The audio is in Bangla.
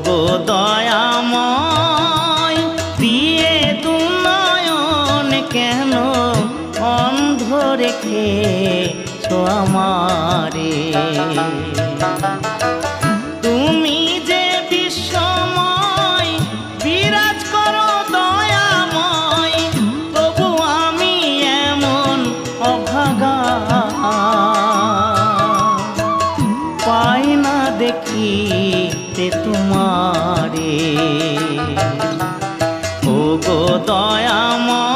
গো দয়াময় দিয়ে দুনয়ন কেন অন্ধ রেখেছো আমারে। তুমি যে বিশ্বময় বিরাজ করো দয়াময়, তবু আমি এমন অভাগা পাই না দেখিতে তোমারে। ও গো দয়াময়